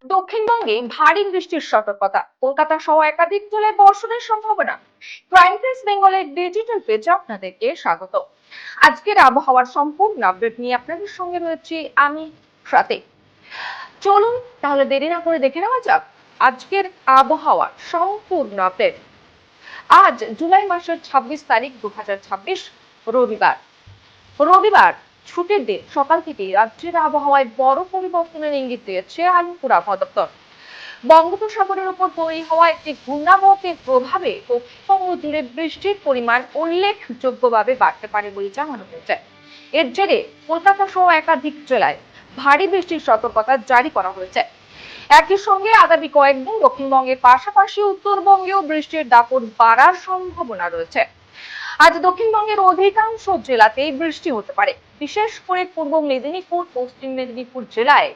দক্ষিণবঙ্গে ভারী বৃষ্টির সতর্কতা, কলকাতা সহ একাধিক জেলায় বর্ষণের সম্ভাবনা। ক্রাইম প্রেস বেঙ্গলের ডিজিটাল পেজে আপনাদেরকে স্বাগত। আজকের আবহাওয়ার সম্পূর্ণ আপডেট নিয়ে আপনাদের সঙ্গে রয়েছে আমি, সাথে। চলুন তাহলে দেরি না করে দেখে নেওয়া যাক আজকের আবহাওয়ার সম্পূর্ণ আপডেট। আজ জুলাই মাসের 26 তারিখ 2026, রবিবার। রবিবার ছুটির দিন। সকাল থেকেই রাজ্যের আবহাওয়ায় বড় পরিবর্তনের ইঙ্গিত দিয়েছে আলিপুর আবহাওয়া দপ্তর। বঙ্গোপসাগরের উপর তৈরি হওয়া একটি ঘূর্ণাবর্তের প্রভাবে পশ্চিমবঙ্গ জুড়ে বৃষ্টির পরিমাণ উল্লেখযোগ্যভাবে বাড়তে পারে বলে জানানো হয়েছে। এর জেরে কলকাতা সহ একাধিক জেলায় ভারী বৃষ্টির সতর্কতা জারি করা হয়েছে। একই সঙ্গে আগামী কয়েকদিন দক্ষিণবঙ্গের পাশাপাশি উত্তরবঙ্গেও বৃষ্টির দাপট বাড়ার সম্ভাবনা রয়েছে। আজ দক্ষিণবঙ্গের অধিকাংশ জেলাতেই বৃষ্টি হতে পারে। বিশেষ করে পূর্ব মেদিনীপুর, পশ্চিম মেদিনীপুর জেলায়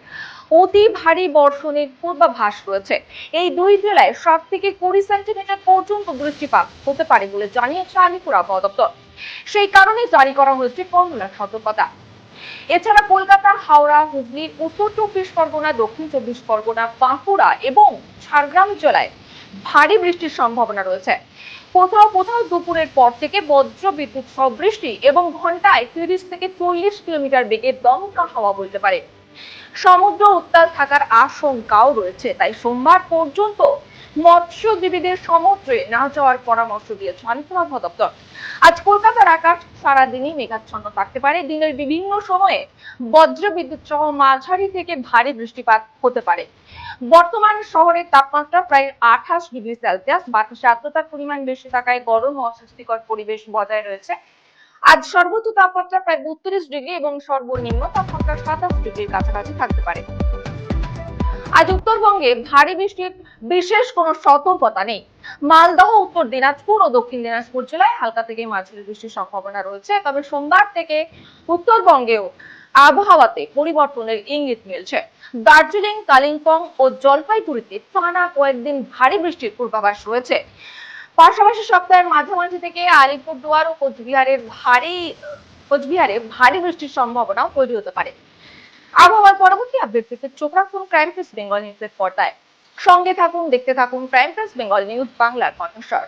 অতি ভারী বর্ষণের পূর্বাভাস রয়েছে। এই দুই জেলায় 7 থেকে 20 সেন্টিমিটার পর্যন্ত বৃষ্টিপাত হতে পারে বলে জানিয়েছে আলিপুর আবহাওয়া দপ্তর। সেই কারণে জারি করা হয়েছে কমলা সতর্কতা। এছাড়া কলকাতা, হাওড়া, হুগলি, উত্তর 24 পরগনা, দক্ষিণ 24 পরগনা, বাঁকুড়া এবং ঝাড়গ্রাম জেলায় ভারী বৃষ্টির সম্ভাবনা রয়েছে। কোথাও কোথাও দুপুরের পর থেকে বজ্র বিদ্যুৎ সহ বৃষ্টি এবং ঘন্টায় 30 থেকে 40 কিলোমিটার বেগে দমকা হাওয়া বইতে পারে। সমুদ্র উত্তাল থাকার আশঙ্কাও রয়েছে, তাই সোমবার পর্যন্ত মৎস্যজীবীদের সমুদ্রে না যাওয়ার পরামর্শ দিয়েছে আলিপুর আবহাওয়া দপ্তর। আজ কলকাতার আকাশ সারাদিনই মেঘাচ্ছন্ন থাকতে পারে। দিনের বিভিন্ন সময়ে বজ্র বিদ্যুৎ সহ মাঝারি থেকে ভারী বৃষ্টিপাত হতে পারে। বর্তমান শহরের তাপমাত্রা প্রায় 28 ডিগ্রি সেলসিয়াস। বাতাসে আর্দ্রতার পরিমাণ বেশি থাকায় গরম ও অস্বস্তিকর পরিবেশ বজায় রয়েছে। আজ সর্বোচ্চ তাপমাত্রা প্রায় 32 ডিগ্রি এবং সর্বনিম্ন তাপমাত্রা 27 ডিগ্রির কাছাকাছি থাকতে পারে। আজ উত্তরবঙ্গে ভারী বৃষ্টির বিশেষ কোনো সতর্কতা নেই। মালদহ, উত্তর দিনাজপুর ও দক্ষিণ দিনাজপুর জেলায় হালকা থেকে মাঝারি বৃষ্টির সম্ভাবনা রয়েছে। তবে সোমবার থেকে উত্তরবঙ্গেও আবহাওয়াতে পরিবর্তনের ইঙ্গিত মিলছে। দার্জিলিং, কালিম্পং ও জলপাইগুড়িতে টানা কয়েকদিন ভারী বৃষ্টির পূর্বাভাস রয়েছে। পাশাপাশি সপ্তাহের মাঝামাঝি থেকে আলিপুরদুয়ার ও কোচবিহারে ভারী বৃষ্টির সম্ভাবনাও তৈরি হতে পারে। আবহাওয়ার পরবর্তী আপডেট পেতে চোখ রাখুন ক্রাইম প্রেস বেঙ্গল নিউজের পর্দায়। সঙ্গে থাকুন, দেখতে থাকুন ক্রাইম প্রেস বেঙ্গল নিউজ বাংলার কণ্ঠস্বর।